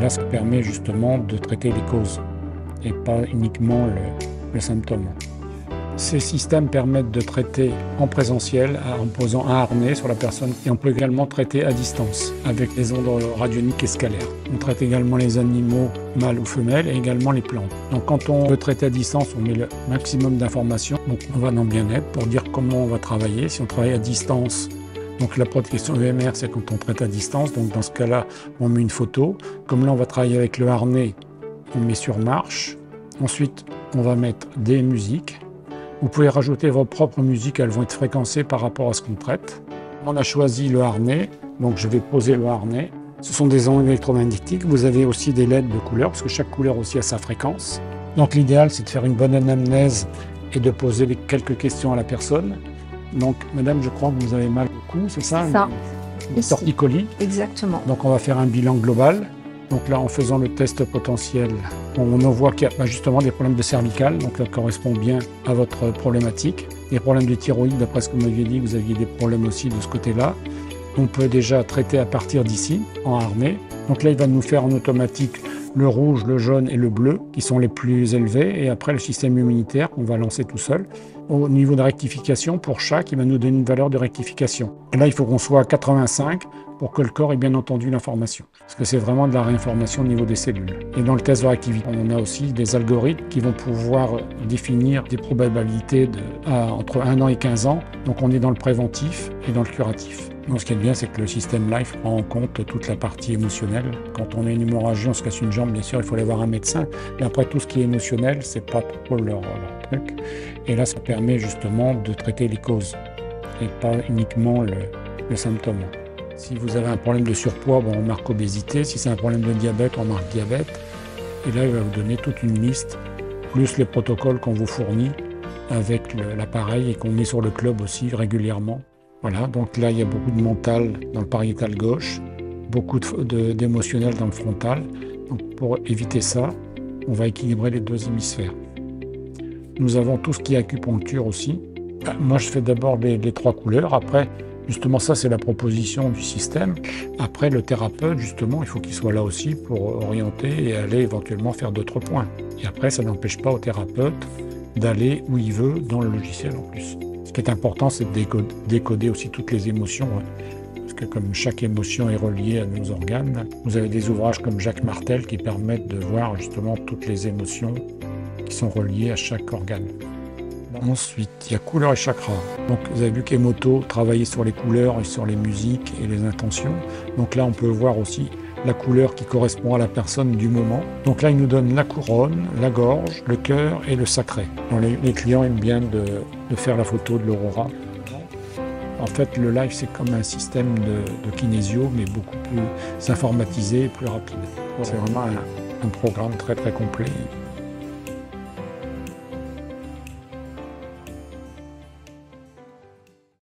là, ça permet justement de traiter les causes et pas uniquement le symptôme. Ces systèmes permettent de traiter en présentiel en posant un harnais sur la personne et on peut également traiter à distance avec les ondes radioniques et scalaires. On traite également les animaux mâles ou femelles et également les plantes. Donc quand on veut traiter à distance, on met le maximum d'informations. Donc on va dans bien-être pour dire comment on va travailler. Si on travaille à distance, donc la protection EMR, c'est quand on traite à distance. Donc dans ce cas-là, on met une photo. Comme là, on va travailler avec le harnais, on met sur marche. Ensuite, on va mettre des musiques. Vous pouvez rajouter vos propres musiques, elles vont être fréquencées par rapport à ce qu'on traite. On a choisi le harnais, donc je vais poser le harnais. Ce sont des ondes électromagnétiques. Vous avez aussi des LED de couleurs, parce que chaque couleur aussi a sa fréquence. Donc l'idéal, c'est de faire une bonne anamnèse et de poser quelques questions à la personne. Donc, madame, je crois que vous avez mal au cou, c'est ça? C'est ça. Une torticolis. Exactement. Donc on va faire un bilan global. Donc là, en faisant le test potentiel, on en voit qu'il y a justement des problèmes de cervicales, donc ça correspond bien à votre problématique. Des problèmes de thyroïde, d'après ce que vous m'aviez dit, vous aviez des problèmes aussi de ce côté-là. On peut déjà traiter à partir d'ici, en harnais. Donc là, il va nous faire en automatique le rouge, le jaune et le bleu, qui sont les plus élevés, et après le système immunitaire qu'on va lancer tout seul. Au niveau de rectification, pour chaque, il va nous donner une valeur de rectification. Et là, il faut qu'on soit à 85 pour que le corps ait bien entendu l'information. Parce que c'est vraiment de la réinformation au niveau des cellules. Et dans le test de réactivité, on a aussi des algorithmes qui vont pouvoir définir des probabilités entre 1 an et 15 ans. Donc on est dans le préventif et dans le curatif. Donc, ce qui est bien, c'est que le système Life prend en compte toute la partie émotionnelle. Quand on a une hémorragie, on se casse une jambe, bien sûr, il faut aller voir un médecin. Mais après, tout ce qui est émotionnel, c'est pas trop leur truc. Et là, ça permet justement de traiter les causes et pas uniquement le symptôme. Si vous avez un problème de surpoids, on marque obésité. Si c'est un problème de diabète, on marque diabète. Et là, il va vous donner toute une liste, plus les protocoles qu'on vous fournit avec l'appareil et qu'on met sur le club aussi régulièrement. Voilà, donc là, il y a beaucoup de mental dans le pariétal gauche, beaucoup d'émotionnel dans le frontal. Donc pour éviter ça, on va équilibrer les deux hémisphères. Nous avons tout ce qui est acupuncture aussi. Moi, je fais d'abord les 3 couleurs. Après, justement, ça, c'est la proposition du système. Après, le thérapeute, justement, il faut qu'il soit là aussi pour orienter et aller éventuellement faire d'autres points. Et après, ça n'empêche pas au thérapeute d'aller où il veut dans le logiciel en plus. Ce qui est important, c'est de décoder aussi toutes les émotions. Parce que comme chaque émotion est reliée à nos organes, vous avez des ouvrages comme Jacques Martel qui permettent de voir justement toutes les émotions qui sont reliées à chaque organe. Ensuite, il y a couleurs et chakras. Donc vous avez vu qu'Emoto travaillait sur les couleurs et sur les musiques et les intentions. Donc là, on peut voir aussi la couleur qui correspond à la personne du moment. Donc là, il nous donne la couronne, la gorge, le cœur et le sacré. Donc, les clients aiment bien de faire la photo de l'aurora. En fait, le live, c'est comme un système de kinésio, mais beaucoup plus informatisé et plus rapide. C'est vraiment un programme très très complet.